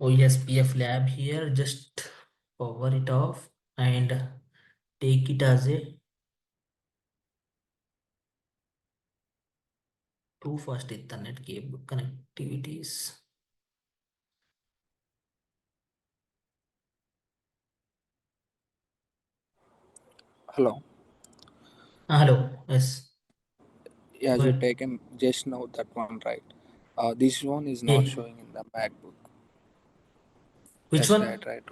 OSPF Lab here. Just power it off and take it as a too fast Ethernet cable connectivities. Hello. Hello. Yes. Yeah, Go you ahead. taken just now that one, right? This one is not Hey, showing in the MacBook. which Yes, I one? tried.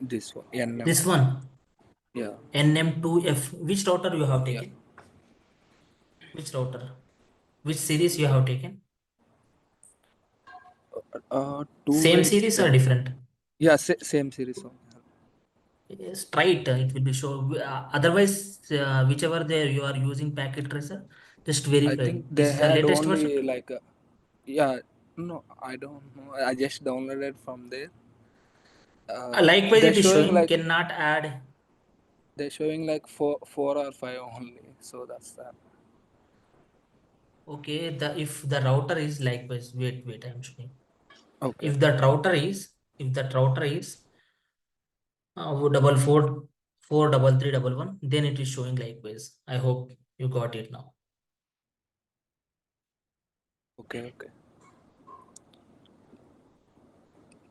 This one, NM. This one. Yeah, NM2F. Which router you have yeah. taken? Which router? Which series you have taken? Two Same eight series or double. different? Yeah, same series only. Yes, try it. It will be show. Otherwise, whichever there you are using packet tracer, just I verify. think This they is the had latest version. only like, yeah. No, I don't know. I just downloaded from there. Likewise, They're it is showing showing like cannot add. four or five only. So that's that. Okay, if the router is likewise, wait, I'm showing. Okay, If okay, that router is, if that router is double four double three double one, then it is showing likewise. I hope you got it now, okay, okay.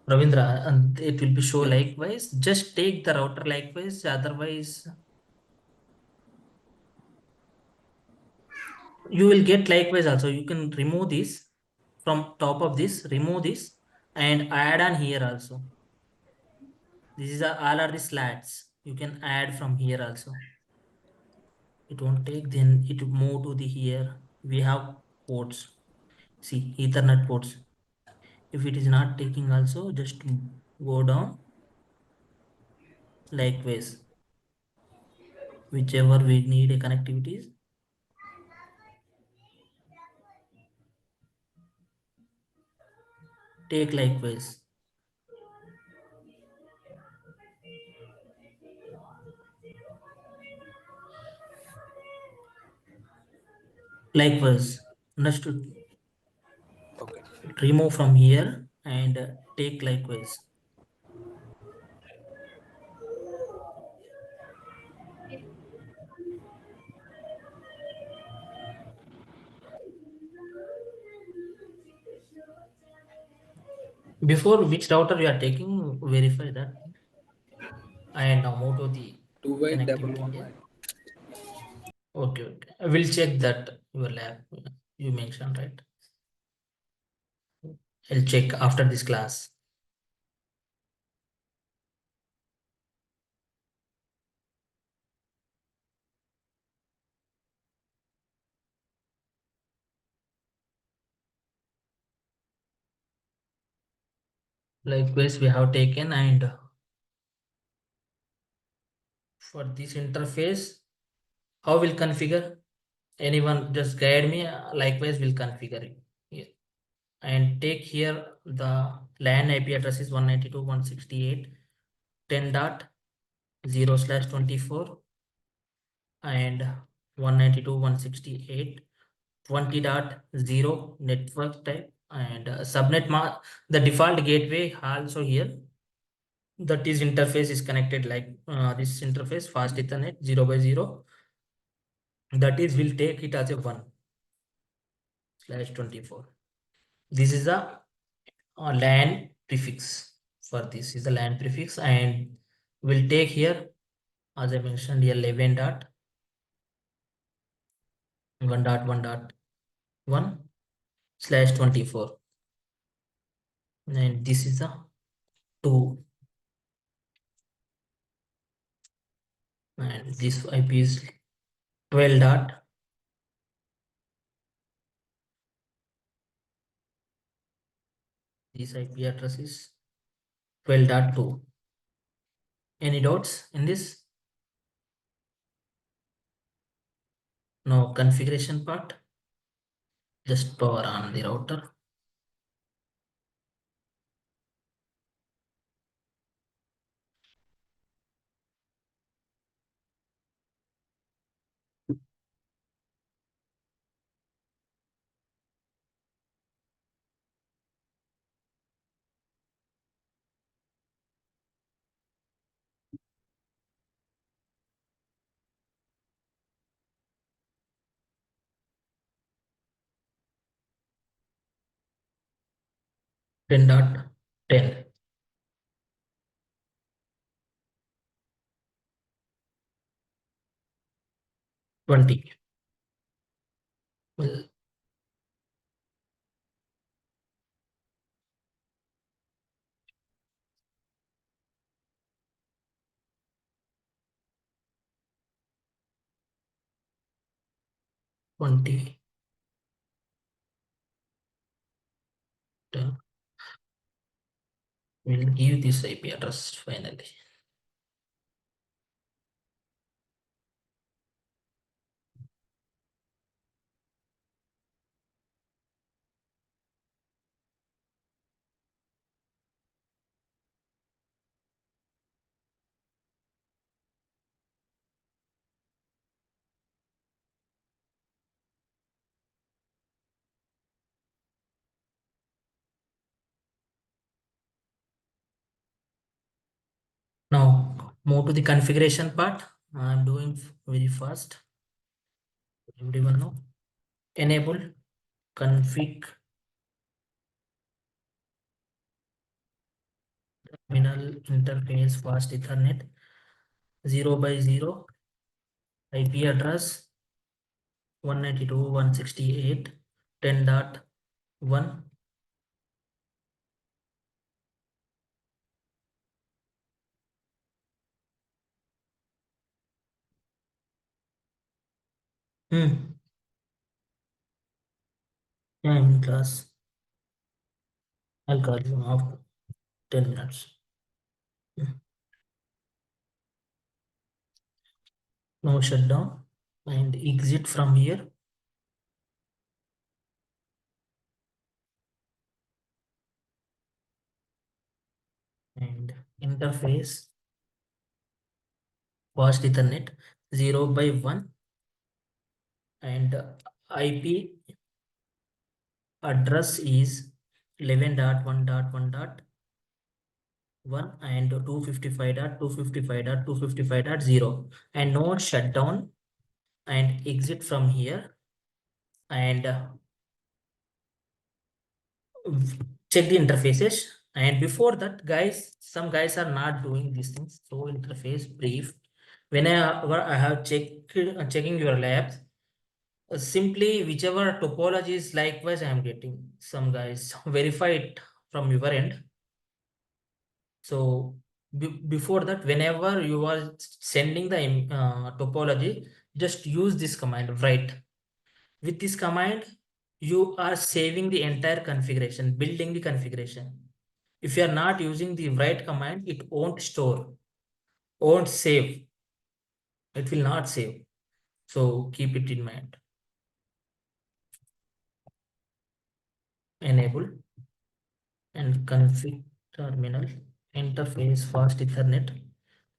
Ravindra. And it will be show Yeah. likewise. Just take the router likewise. Otherwise, you will get likewise also. You can remove this from top of this. Remove this and add on here also. This is all are the slats. You can add from here also. It won't take, then it will move to the here. We have ports. See, Ethernet ports. If it is not taking also, just go down likewise. Whichever we need a connectivities, take likewise. Likewise. Understood. Okay. Remove from here and take likewise. Before which router you are taking, verify that. And now move to the 2811. connectivity here. Okay. I will check that your lab you mentioned, right? I'll check after this class. Likewise, we have taken, and for this interface, how will configure? Anyone just guide me. Likewise, will configure it. Yeah. And take here the LAN IP address is 192.168.10.0/24 and 192.168.20.0 network type and subnet the default gateway also here, that is interface is connected like this interface fast ethernet 0 by 0, that is will take it as a 1/24. This is a LAN prefix. For this is the LAN prefix, and we'll take here as I mentioned here 11.1.1.1/24, and this is the 2, and this IP is 12 dot. This IP address is 12.2. Any doubts in this? No configuration part. Just power on the router. 10.10, 20. Well, 20. We'll give this IP address finally. Now move to the configuration part. I'm doing very fast. Everyone know. Enable config terminal interface fast Ethernet 0 by 0 IP address 192.168.10.1. Hmm. Yeah, I'm in class. I'll call you after 10 minutes. Hmm. Now shut down and exit from here and interface fast Ethernet 0 by 1 and IP address is 11.1.1.1 and 255.255.255.0 and no shutdown and exit from here and check the interfaces. And before that, guys, some guys are not doing these things. So interface brief. Whenever I have checking your labs, simply whichever topology is likewise I am getting. Some guys verify it from your end. So before that, whenever you are sending the topology, just use this command, write. With this command, you are saving the entire configuration, building the configuration. If you are not using the write command, it won't store, won't save. It will not save. So keep it in mind. Enable and config terminal interface fast Ethernet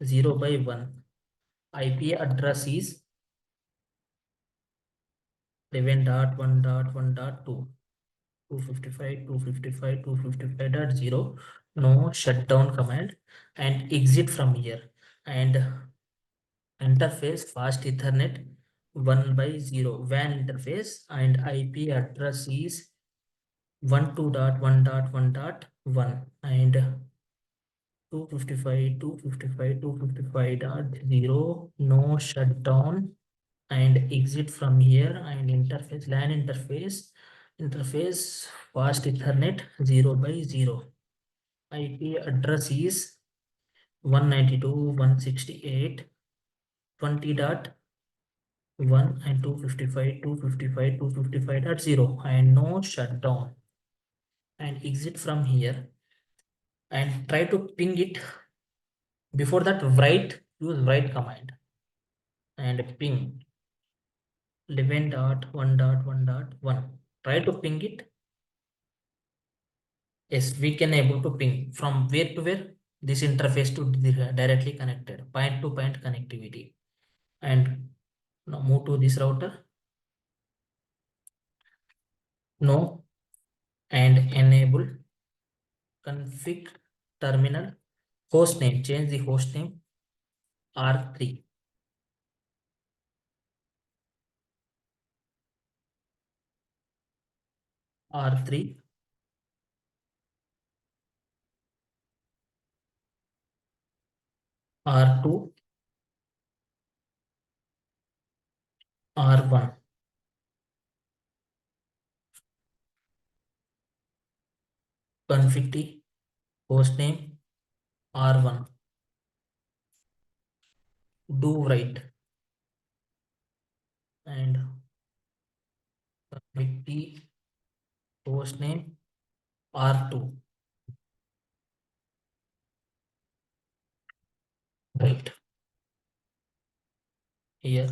0 by 1. IP address is 11.1.1.2. 255, 255, 255.0. No shutdown command and exit from here. And interface fast Ethernet 1 by 0 WAN interface and IP address is 12.1.1.1 and 255, 255, 255.0. No shutdown and exit from here and interface LAN interface fast Ethernet 0 by 0. IP address is 192.168.20.1 and 255, 255, 255.0 and no shutdown and exit from here and try to ping it. Before that, use write command and ping 11.1.1.1. Try to ping it. Yes, we can able to ping from where to where, this interface to directly connected, point to point connectivity. And now move to this router. No, and enable config terminal host name. Change the host name R3. R3 R2, R1, 150, host name R1, do write, and 150, host name R2, write. Here,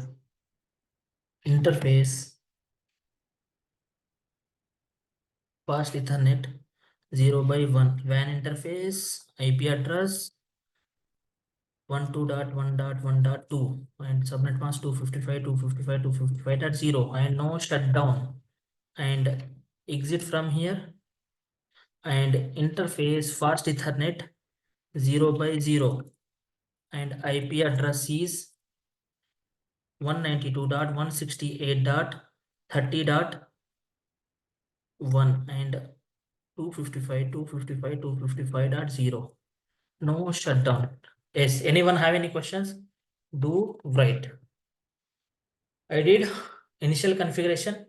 interface, fast Ethernet 0 by 1, WAN interface, IP address 12.1.1.2, and subnet mask 255, 255, 255.0, and no shutdown, and exit from here, and interface fast Ethernet 0 by 0, and IP address is 192.168.30.1, and 255, 255, 255.0. No shutdown. Yes, anyone have any questions? Do write. I did initial configuration,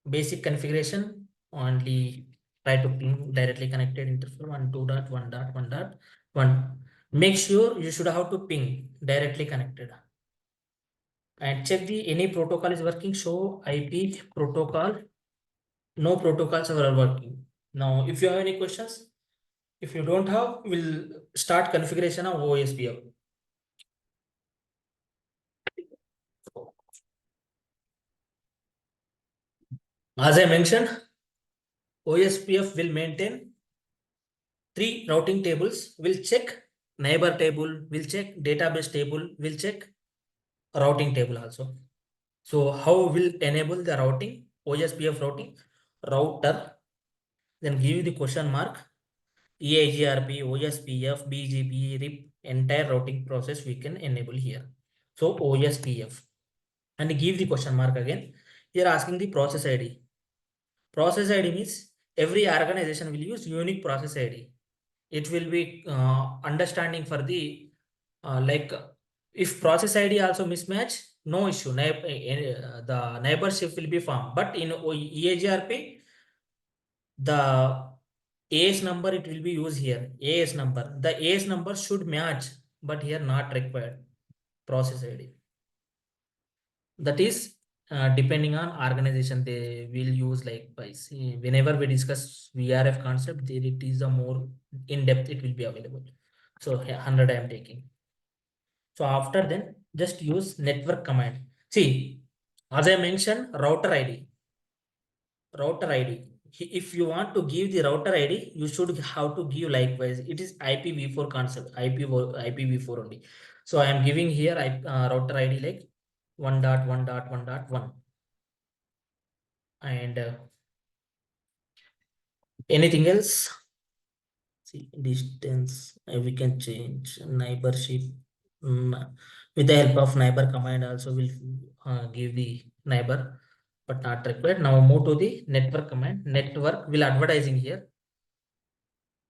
basic configuration, only try to ping directly connected interface 12.1.1.1. Make sure you should have to ping directly connected. And check the any protocol is working, show IP protocol. No protocols are working. Now, if you have any questions, if you don't have, we'll start configuration of OSPF. As I mentioned, OSPF will maintain 3 routing tables. We'll check neighbor table, we'll check database table, we'll check routing table also. So how will enable the routing, OSPF routing, router, then give the question mark, EIGRP, OSPF, BGP, RIP, entire routing process we can enable here. So OSPF, and give the question mark again. Here asking the process ID. Process ID means every organization will use unique process ID. It will be understanding for the like if process ID also mismatch, no issue. The neighborship will be formed. But in EAGRP, the AS number it will be used here. AS number. The AS number should match, but here not required. Process ID. That is depending on organization, they will use like by see, whenever we discuss VRF concept, there it is a more in depth it will be available. So 100 I am taking. So after then just use network command. See, as I mentioned, router ID. Router ID. If you want to give the router ID, you should have to give likewise. It is IPv4 concept, IPv4 only. So I am giving here router ID like 1.1.1.1, and anything else. See, distance we can change neighborship. With the help of neighbor command also will give the neighbor, but not required. Now move to the network command. Network will advertising here.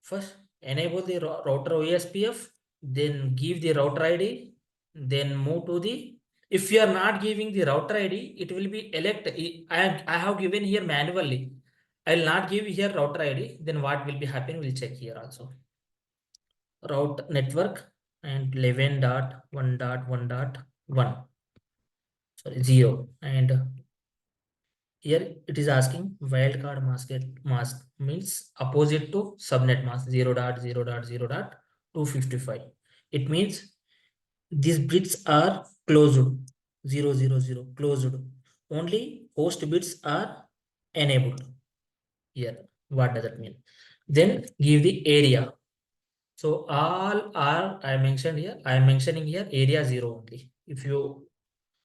First enable the router OSPF, then give the router ID, then move to the, if you are not giving the router ID, it will be elect. I have given here manually. I will not give here router ID. Then what will be happen? We'll check here also. Route network and 11.1.1.1. Sorry, 0. And here it is asking wildcard mask means opposite to subnet mask 0.0.0.255. It means these bits are closed 000 closed. Only host bits are enabled. Here, what does that mean? Then give the area. So all are I mentioned here. I am mentioning here area 0 only. If you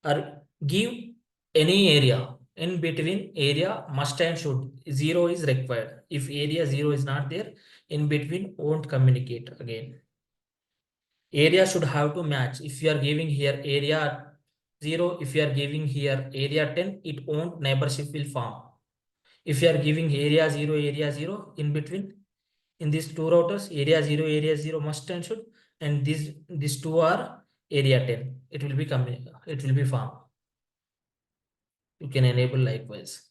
are give any area in between, area must and should 0 is required. If area 0 is not there, in between won't communicate again. Area should have to match. If you are giving here area 0, if you are giving here area 10, it won't neighborship will form. If you are giving area 0, in between, in these two routers, area 0 must and should and these two are area 10. It will be coming. It will be farm. You can enable likewise.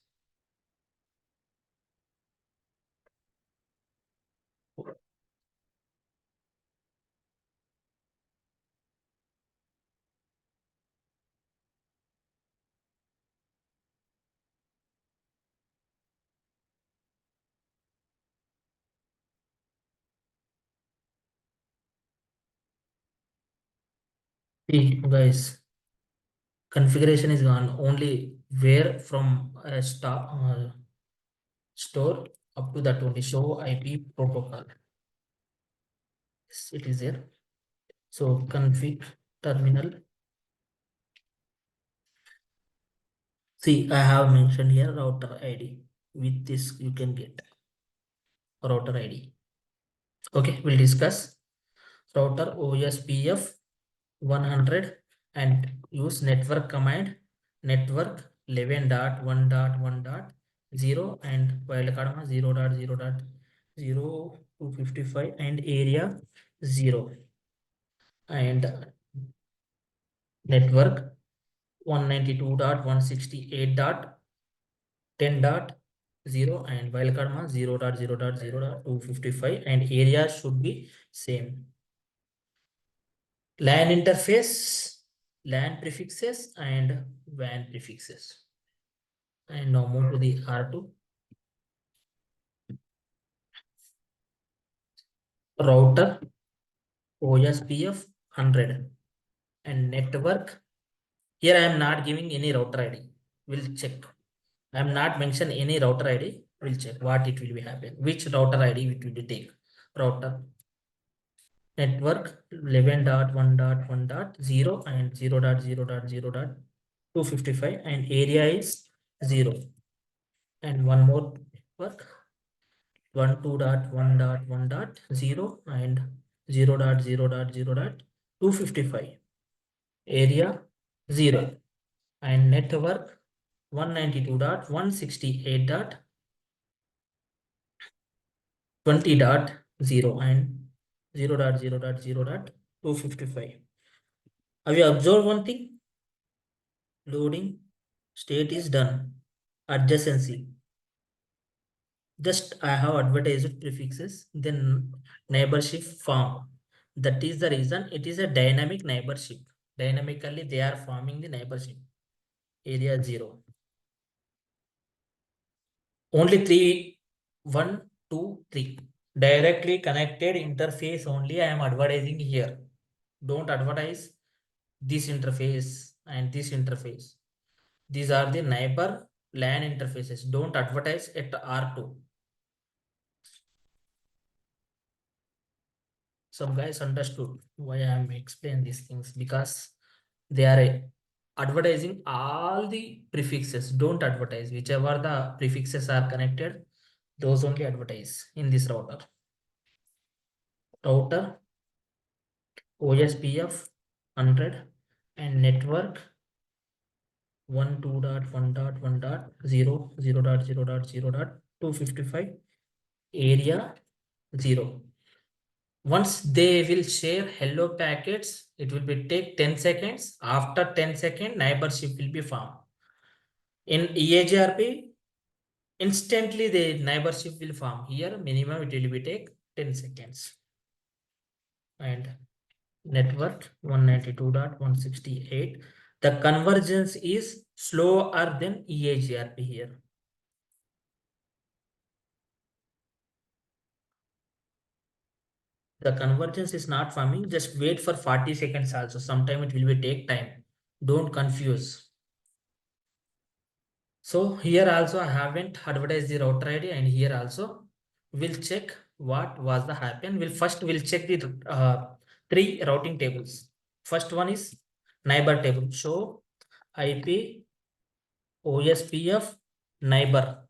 See, guys, configuration is gone. Only where from a store up to that only show IP protocol. Yes, it is there. So config terminal. See, I have mentioned here router ID. With this, you can get router ID. Okay, we'll discuss router OSPF 100 and use network command network 11.1.1.0 and wildcard 0.0.0 and area 0 and network 192.168.10.0 and wildcard 0.0.0.255 and area should be same. LAN interface, LAN prefixes and WAN prefixes. And now move to the R2. Router OSPF 100 and network. Here I am not giving any router ID. We'll check. I am not mention any router ID. We'll check what it will be happen. Which router ID it will be take. Router network 11.1.1.0 and 0.0.0.255 and area is 0. And one more network 12.1.1.0 and 0.0.0.255 area 0 and network 192.168.20.0 and 0.0.0.255. Have you observed one thing? Loading state is done. Adjacency. Just I have advertised prefixes, then neighborship form. That is the reason it is a dynamic neighborship. Dynamically, they are forming the neighborship. Area 0. Only three, 1, 2, 3. Directly connected interface only I am advertising here. Don't advertise this interface and this interface. These are the neighbor LAN interfaces. Don't advertise at R2. Some guys understood why I am explaining these things because they are advertising all the prefixes. Don't advertise whichever the prefixes are connected, those only advertise in this router. Router OSPF 100 and network 12.1.1.0 area 0. Once they will share hello packets, it will be take 10 seconds. After 10 seconds, neighborship will be formed. In EAGRP, instantly the neighborship will form. Here, minimum it will be take 10 seconds. And network 192.168. The convergence is slower than EAGRP here. The convergence is not forming. Just wait for 40 seconds also. Sometime it will be take time. Don't confuse. So here also I haven't advertised the router ID and here also we'll check what was the happen. We'll check the three routing tables. First one is neighbor table. Show IP OSPF neighbor.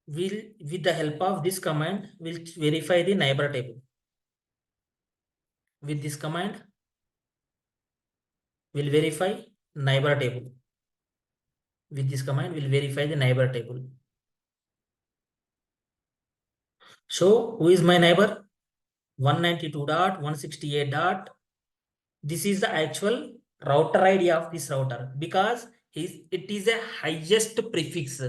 With the help of this command, we'll verify the neighbor table. With this command, we'll verify neighbor table. With this command, we'll verify the neighbor table. So who is my neighbor? 192.168 dot. This is the actual router ID of this router because it is a highest prefix.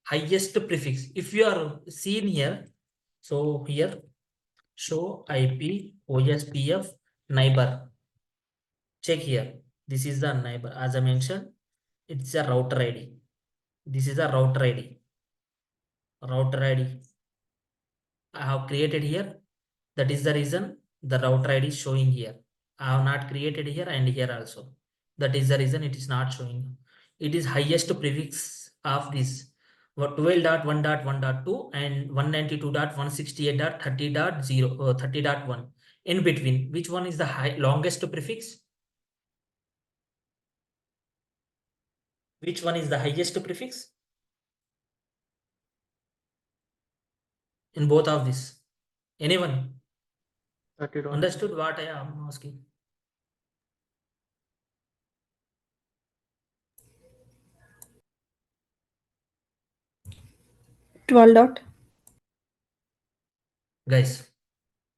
Highest prefix. If you are seen here, so here show IP OSPF neighbor. Check here. This is the neighbor. As I mentioned, it's a router ID. This is a router ID. Router ID I have created here. That is the reason the router ID is showing here. I have not created here and here also. That is the reason it is not showing. It is highest prefix of this 12.1.1.2 and 192.168.30.0 30.1 in between. Which one is the longest prefix? Which one is the highest prefix in both of this? Anyone 30 understood what I am asking? 12 dot. Guys,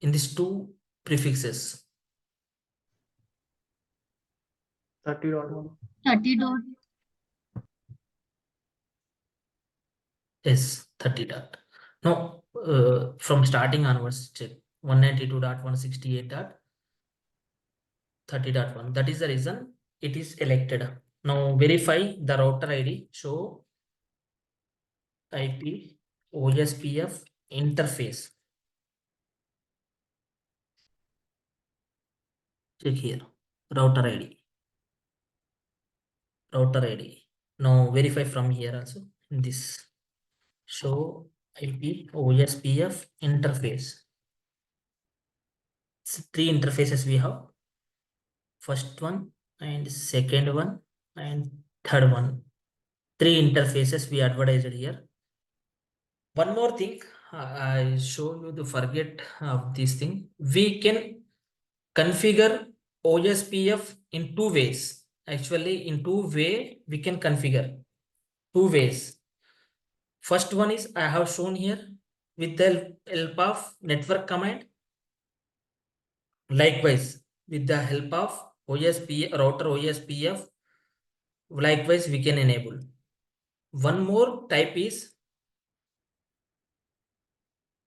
in these two prefixes, 30.1. 30 dot. is 30 dot. No, from starting onwards, check 192.168.30.1. That is the reason it is elected. Now verify the router ID. Show IP OSPF interface. Check here. Router ID. Router ID. Now verify from here also. In this. Show IP OSPF interface. Three interfaces we have. First one and second one and third one. Three interfaces we advertised here. One more thing, I show you the forget of this thing. We can configure OSPF in two ways. Actually, in two ways we can configure. Two ways. First one is I have shown here with the help of network command. Likewise, with the help of OSPF router OSPF, likewise we can enable. One more type is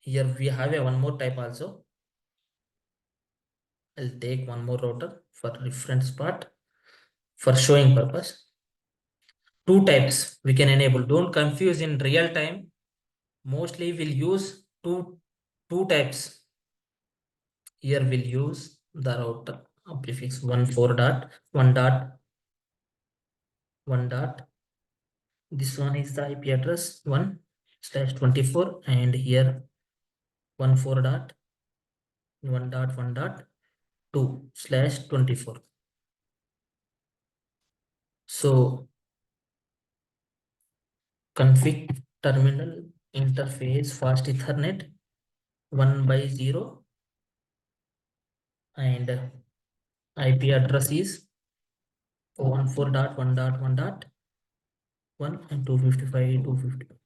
here we have a one more type also. I'll take one more router for reference part for showing purpose. Two types we can enable. Don't confuse in real time. Mostly we'll use two types. Here we'll use the router prefix 14.1.1. This one is the IP address 1/24 and here 14.1.1.2/24. So config terminal interface fast Ethernet 1/0 and IP address is 14.1.1.1 and 255.250.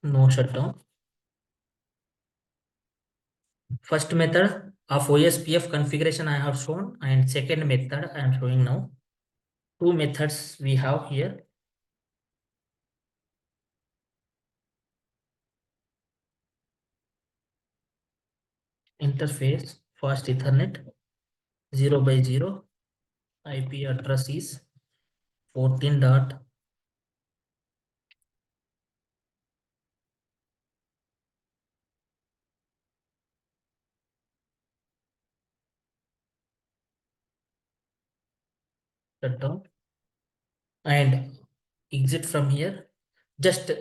No shutdown. First method of OSPF configuration I have shown and second method I am showing now. Two methods we have here. Interface fast Ethernet 0/0. IP address is 14 dot shutdown and exit from here. Just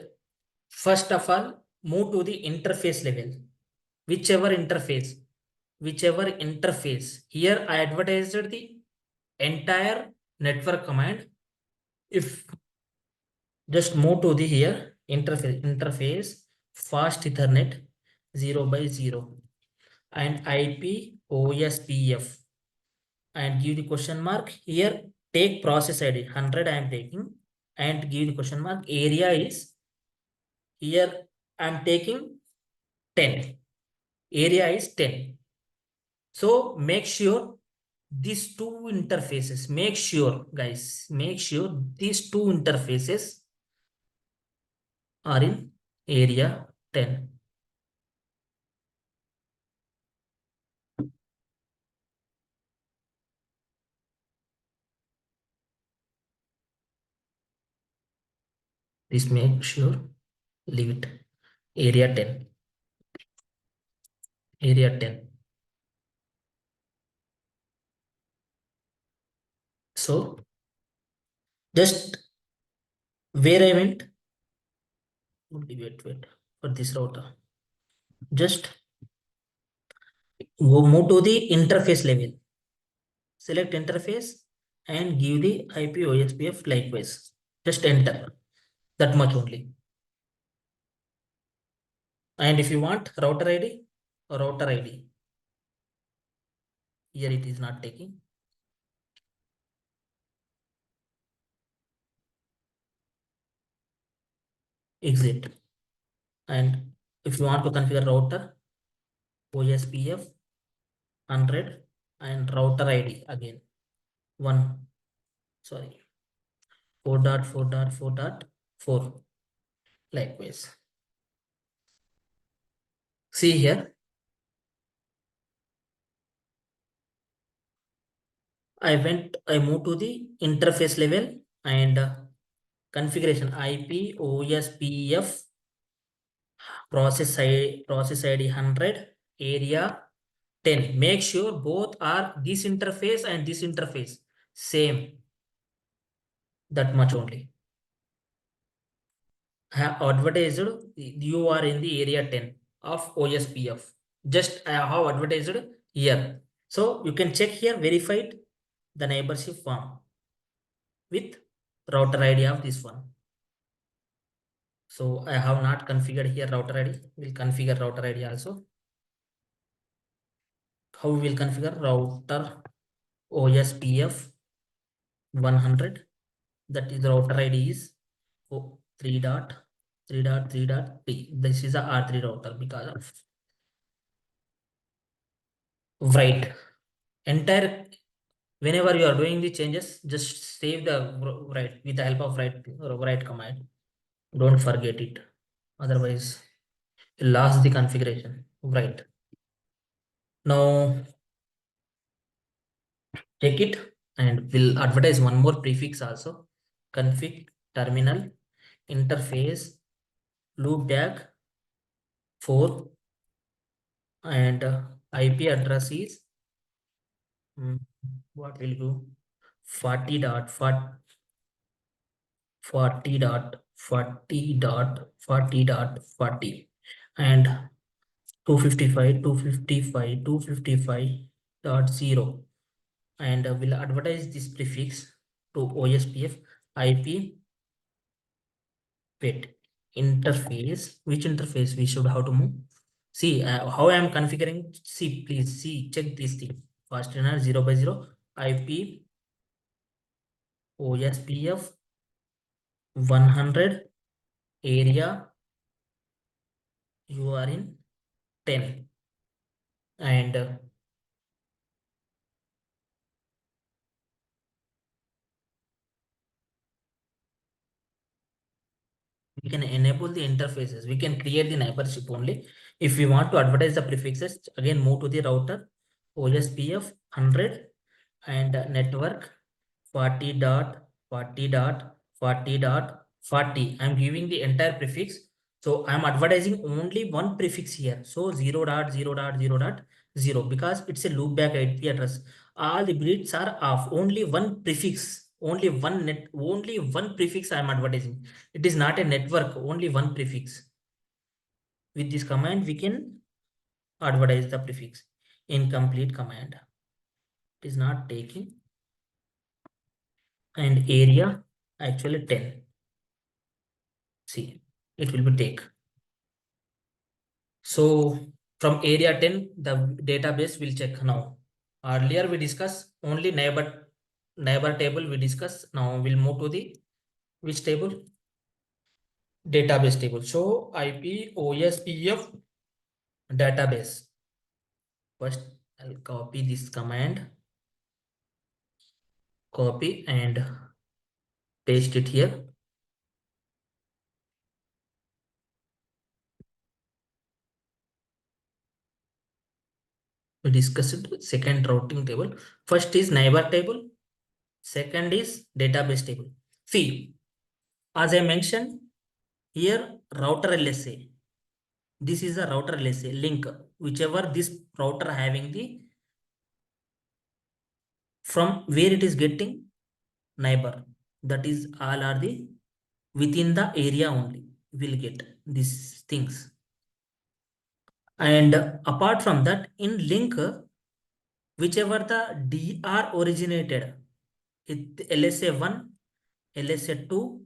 first of all move to the interface level. Whichever interface here I advertised the entire network command. If just move to the here interface fast Ethernet 0/0 and IP OSPF and give the question mark here. Take process ID 100 I am taking and give the question mark. Area is here I'm taking 10. Area is 10. So make sure these two interfaces, make sure guys, make sure these two interfaces are in area 10. This make sure leave it area 10. Area 10. So just where I went, wait for this router. Just go move to the interface level. Select interface and give the IP OSPF likewise. Just enter. That much only. And if you want router ID, router ID. Here it is not taking. Exit. And if you want to configure router, OSPF 100 and router ID again. 1, sorry, 4.4.4.4. Likewise. See here, I moved to the interface level and configuration IP OSPF process ID 100 area 10. Make sure both are this interface and this interface same. That much only. Have advertised you are in the area 10 of OSPF. Just I have advertised here. So you can check here, verified the neighborship form with router ID of this one. So I have not configured here router ID. We'll configure router ID also. How we will configure router OSPF 100? That is the router ID is 3.3.3.3. This is a R3 router because of write. Entire whenever you are doing the changes, just save the write with the help of write command. Don't forget it. Otherwise, you lost the configuration. Right. Now take it and we'll advertise one more prefix also. Config terminal interface loopback 4 and IP address is what will do 40.40.40.40.40 and 255.255.255.0 and will advertise this prefix to OSPF IP pet interface. Which interface we should have to move? See how I am configuring. See, please see, check this thing. Fast runner 0/0 IP OSPF 100 area you are in 10 and we can enable the interfaces. We can create the neighborship only. If we want to advertise the prefixes, again move to the router OSPF 100 and network 40.40.40.40. I'm giving the entire prefix. So I'm advertising only one prefix here. So 0.0.0.0 because it's a loopback IP address. All the bits are off. Only one prefix, only one prefix I'm advertising. It is not a network, only one prefix. With this command, we can advertise the prefix. Incomplete command. It is not taking. And area actually 10. See, it will be take. So from area 10, the database will check now. Earlier we discussed only neighbor table we discussed. Now we'll move to the which table? database table. Show IP OSPF database. First, I'll copy this command, copy and paste it here. We discussed second routing table. First is neighbor table. Second is database table. See, as I mentioned here, router LSA. This is a router LSA link, whichever this router having the from where it is getting neighbor. That is all are the within the area only will get these things. And apart from that, in link, whichever the DR originated, it LSA1, LSA2,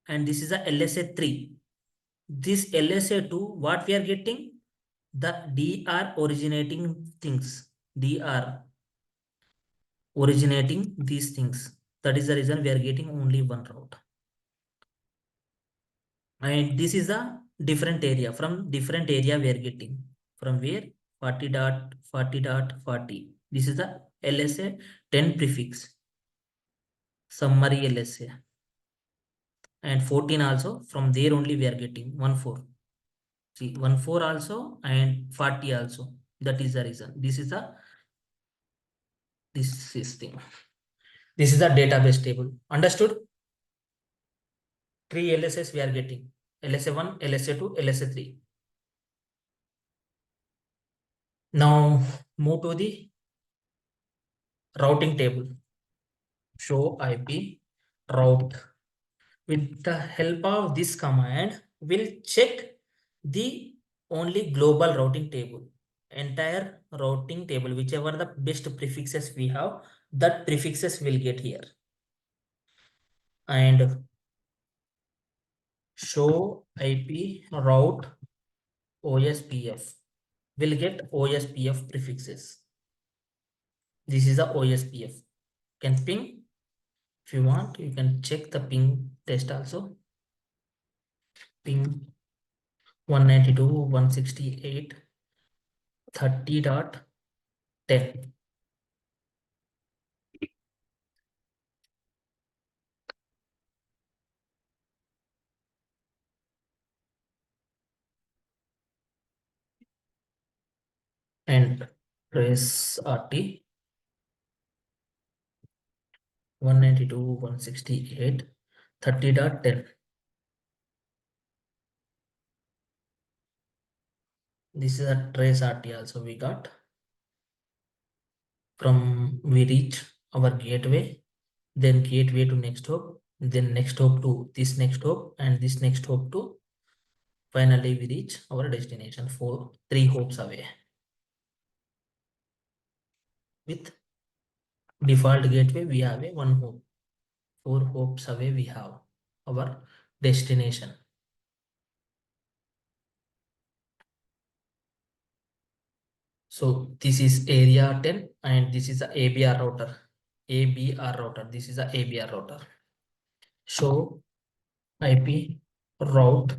and this is a LSA3. This LSA2, what we are getting? The DR originating things. DR originating these things. That is the reason we are getting only one route. And this is a different area. From different area we are getting. From where? 40.40.40. This is the LSA 10 prefix. Summary LSA. And 14 also. From there only we are getting 14. See, 14 also and 40 also. That is the reason. This is thing. This is the database table. Understood? 3 LSS we are getting. LSA1, LSA2, LSA3. Now move to the routing table. Show IP route. With the help of this command, we'll check the only global routing table. Entire routing table, whichever the best prefixes we have, that prefixes will get here. And show IP route OSPF will get OSPF prefixes. This is the OSPF. Can ping if you want. You can check the ping test also. Ping 192.168.30.10. And press RT 192.168.30.10. This is a trace RT also we got. From we reach our gateway, then gateway to next hop, then next hop to this next hop, and this next hop to finally we reach our destination 3 hops away. With default gateway, we have a 1 hop. 4 hops away we have our destination. So this is area 10 and this is the ABR router. ABR router. This is the ABR router. Show IP route.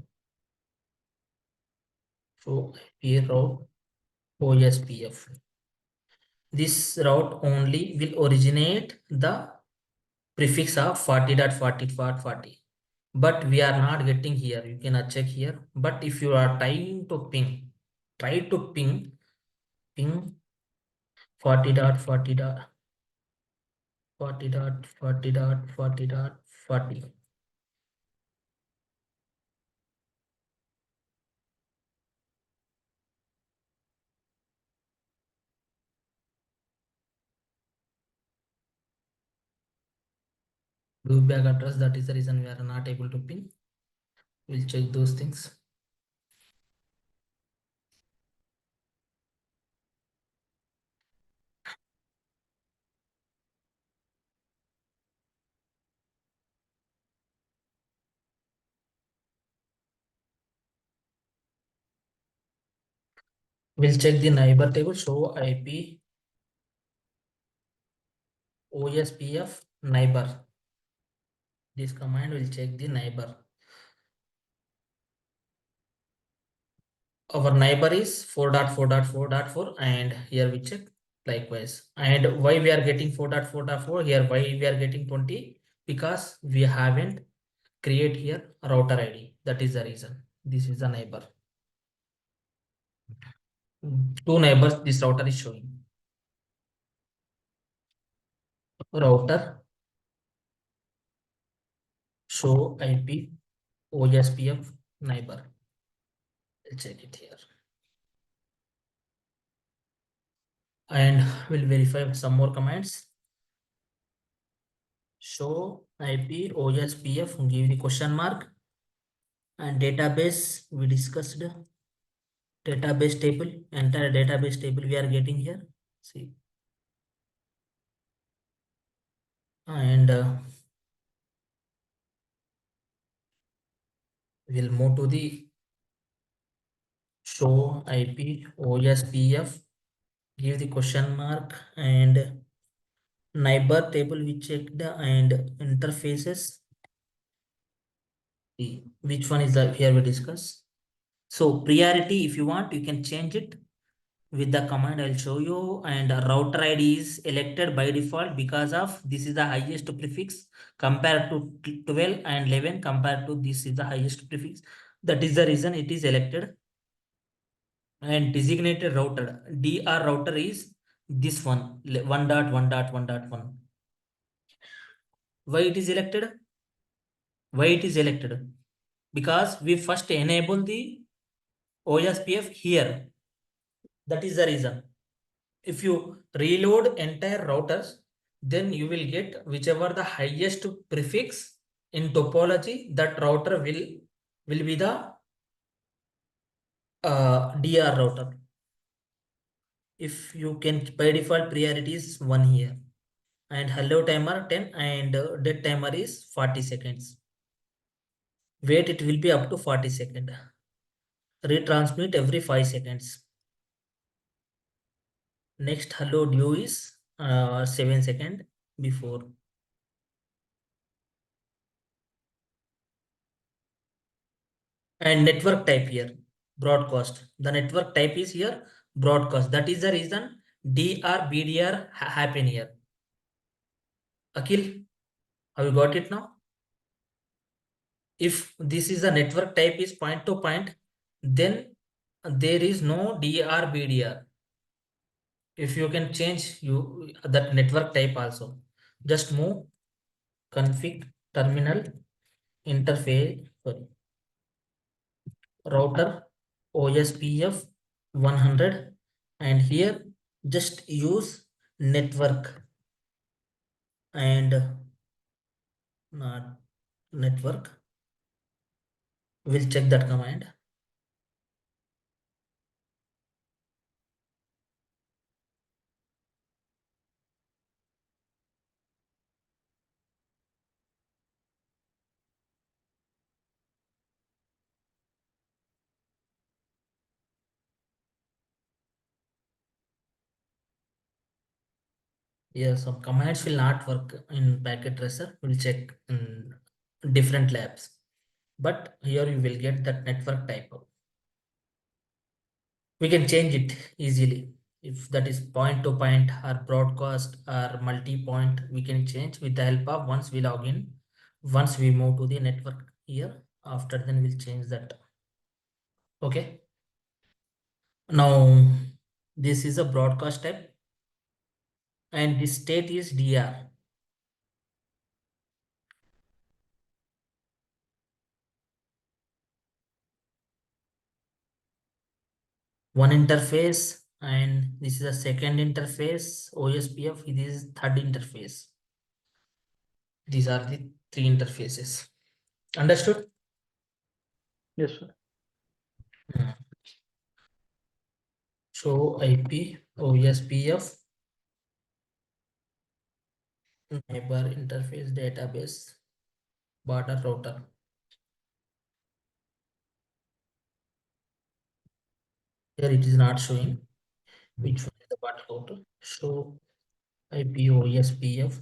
Show IP route OSPF. This route only will originate the prefix of 40.40.40. But we are not getting here. You cannot check here. But if you are trying to ping, try to ping 40.40.40.40.40. Loopback address, that is the reason we are not able to ping. We'll check those things. We'll check the neighbor table. Show IP OSPF neighbor. This command will check the neighbor. our neighbor is 4.4.4.4 and here we check likewise. And why we are getting 4.4.4 here, why we are getting 20? Because we haven't create here router ID. That is the reason. This is the neighbor. Two neighbors this router is showing. Router show IP OSPF neighbor. Let's check it here. And we'll verify some more commands. Show IP OSPF, give the question mark. And database, we discussed database table, entire database table we are getting here. See. And we'll move to the show IP OSPF, give the question mark and neighbor table we checked and interfaces. Which one is the here we discuss. So priority, if you want, you can change it with the command I'll show you. And router ID is elected by default because of this is the highest prefix compared to 12 and 11 compared to this is the highest prefix. That is the reason it is elected. And designated router, DR router is this one, 1.1.1.1. Why it is elected? Why it is elected? Because we first enable the OSPF here. That is the reason. If you reload entire routers, then you will get whichever the highest prefix in topology, that router will be the DR router. If you can, by default priority is 1 here. And hello timer 10 and dead timer is 40 seconds. Wait, it will be up to 40 seconds. Retransmit every 5 seconds. Next hello due is 7 seconds before. And network type here, broadcast. The network type is here, broadcast. That is the reason DR, BDR happen here. Akhil, have you got it now? If this is the network type is point to point, then there is no DR, BDR. If you can change you that network type also, just move config terminal interface, sorry, router OSPF 100 and here just use network and not network. We'll check that command. Yeah, some commands will not work in packet tracer. We'll check in different labs. But here you will get that network type. We can change it easily. If that is point to point or broadcast or multi-point, we can change with the help of once we log in. Once we move to the network here, after then we'll change that. Okay. Now this is a broadcast type and this state is DR. One interface and this is a second interface OSPF. This is third interface. These are the three interfaces. Understood? Yes, sir. Show IP OSPF neighbor interface database border router. Here it is not showing which one is the border router. Show IP OSPF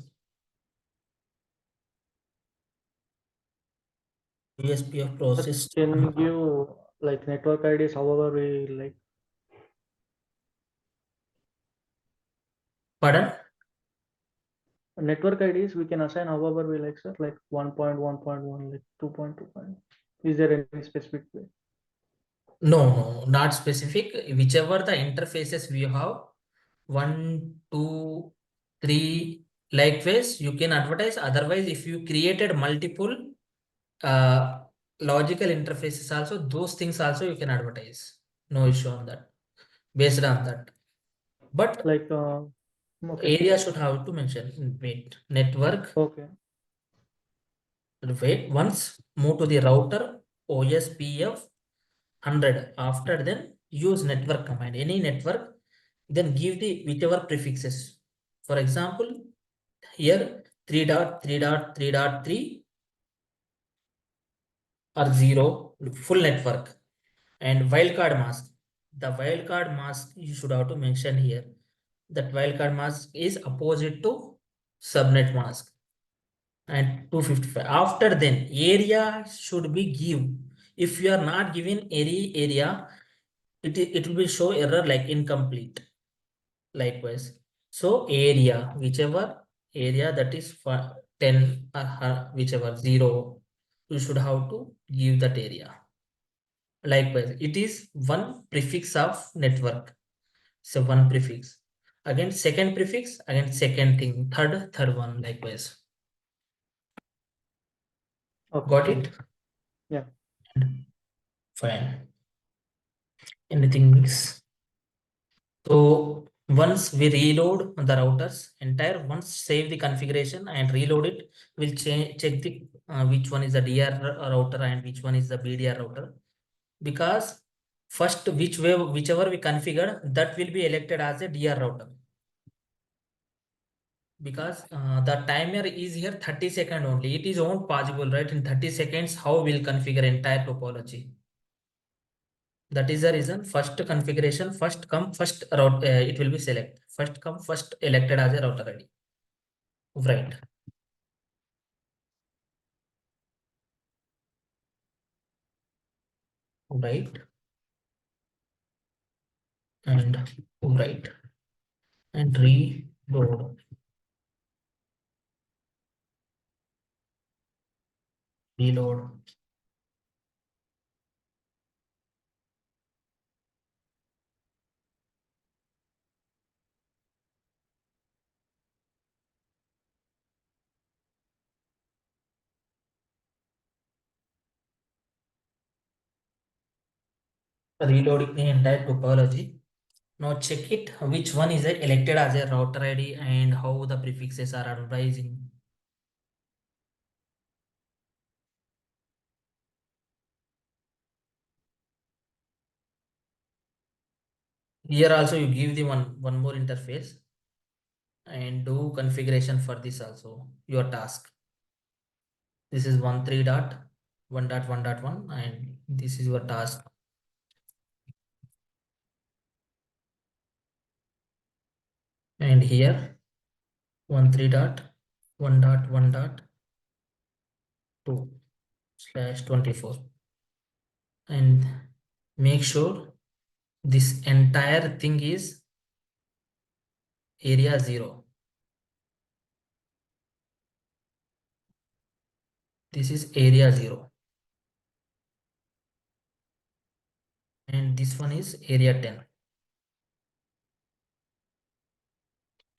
OSPF process. Can you give like network IDs, however we like. Pardon? Network IDs we can assign however we like, sir, like 1.1.1, like 2.2. Is there any specific way? No, no, not specific. Whichever the interfaces we have, 1, 2, 3, likewise, you can advertise. Otherwise, if you created multiple uh, logical interfaces also, those things also you can advertise. No issue on that, based on that. But Like, okay, sir. area should have to mention. Wait, network. Okay. Wait, once move to the router, OSPF 100. After then use network command, any network, then give the whichever prefixes. For example, here 3.3.3.3 or 0, full network, and wildcard mask. The wildcard mask you should have to mention here. That wildcard mask is opposite to subnet mask. And 255. After then, area should be give. If you are not given any area, it will be show error like incomplete. Likewise. So area, whichever area that is for 10 whichever 0, you should have to give that area. Likewise, it is one prefix of network. So one prefix. Again, second prefix, again, second thing, third one, likewise. Okay. Got it? Yeah. Fine. Anything else? So once we reload the routers, entire once save the configuration and reload it, we'll check the which one is the DR router and which one is the BDR router. Because first whichever we configured, that will be elected as a DR router. Because the timer is here 30 seconds only. It is not possible, right? In 30 seconds, how we'll configure entire topology? That is the reason first configuration, first come, first route, it will be select. First come, first elected as a router ID. Right. Right. And right. And reload. Reload. Reloading the entire topology. Now check it which one is elected as a router ID and how the prefixes are advertising. Here also you give the one more interface and do configuration for this also, your task. This is 13.1.1.1 and this is your task. And here 13.1.1.2/24 and make sure this entire thing is area 0. This is area 0 and this one is area 10.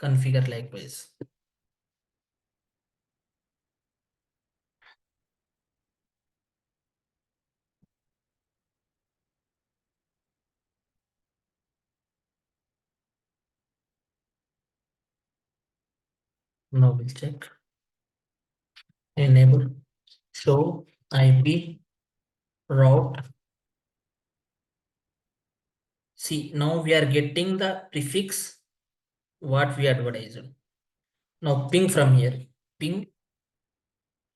Configure likewise. Now we'll check. Enable show IP route. See, now we are getting the prefix what we advertised. Now ping from here. Ping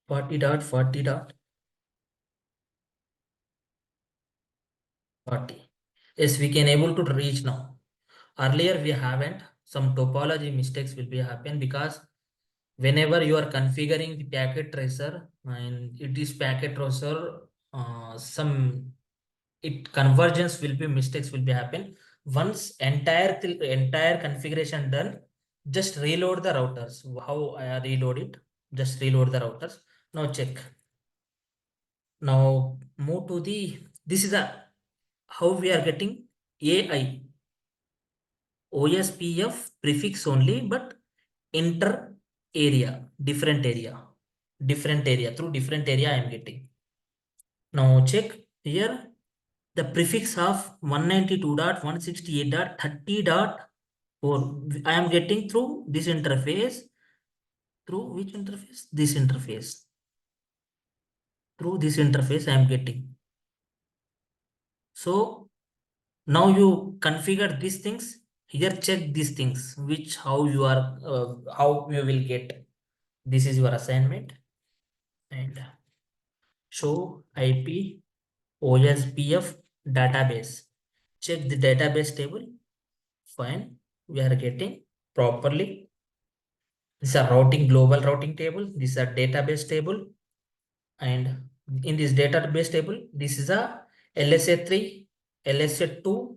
40.40.40. Yes, we can able to reach now. Earlier we haven't. Some topology mistakes will be happen because whenever you are configuring the packet tracer and it is packet tracer some convergence will be, mistakes will be happen. Once entire configuration done, just reload the routers. How I reload it? Just reload the routers. Now check. Now move to the, this is a how we are getting AI OSPF prefix only, but enter area, different area, through different area I am getting. Now check here the prefix of 192.168.30.4. I am getting through this interface. Through which interface? This interface. Through this interface I am getting. So now you configure these things. Here check these things, which how you are, how you will get. This is your assignment. And show IP OSPF database. Check the database table. Fine. We are getting properly. This is a routing, global routing table. This is a database table. And in this database table, this is a LSA3, LSA2,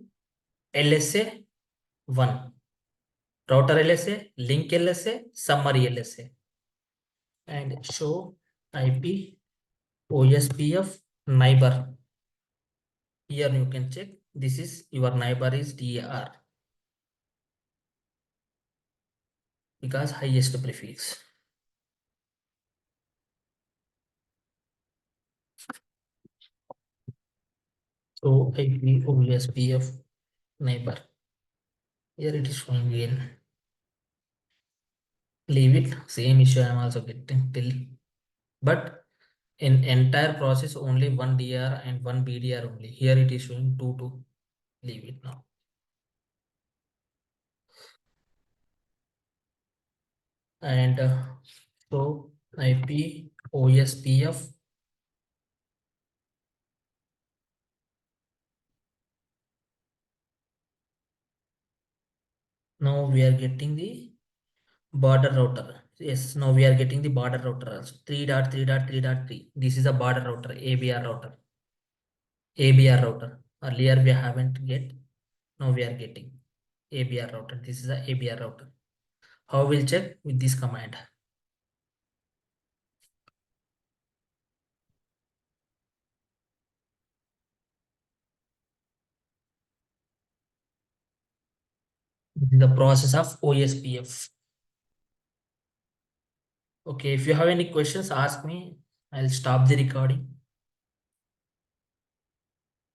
LSA1. Router LSA, link LSA, summary LSA. And show IP OSPF neighbor. Here you can check. This is your neighbor is DAR because highest prefix. So IP OSPF neighbor. Here it is showing again. Leave it. Same issue I am also getting till. But in entire process only one DR and one BDR only. Here it is showing 2. Leave it now. And so IP OSPF. Now we are getting the border router. Yes, now we are getting the border router also. 3.3.3.3. This is a border router, ABR router. ABR router. Earlier we haven't get. Now we are getting ABR router. This is a ABR router. How we'll check with this command? The process of OSPF. Okay, if you have any questions, ask me. I'll stop the recording.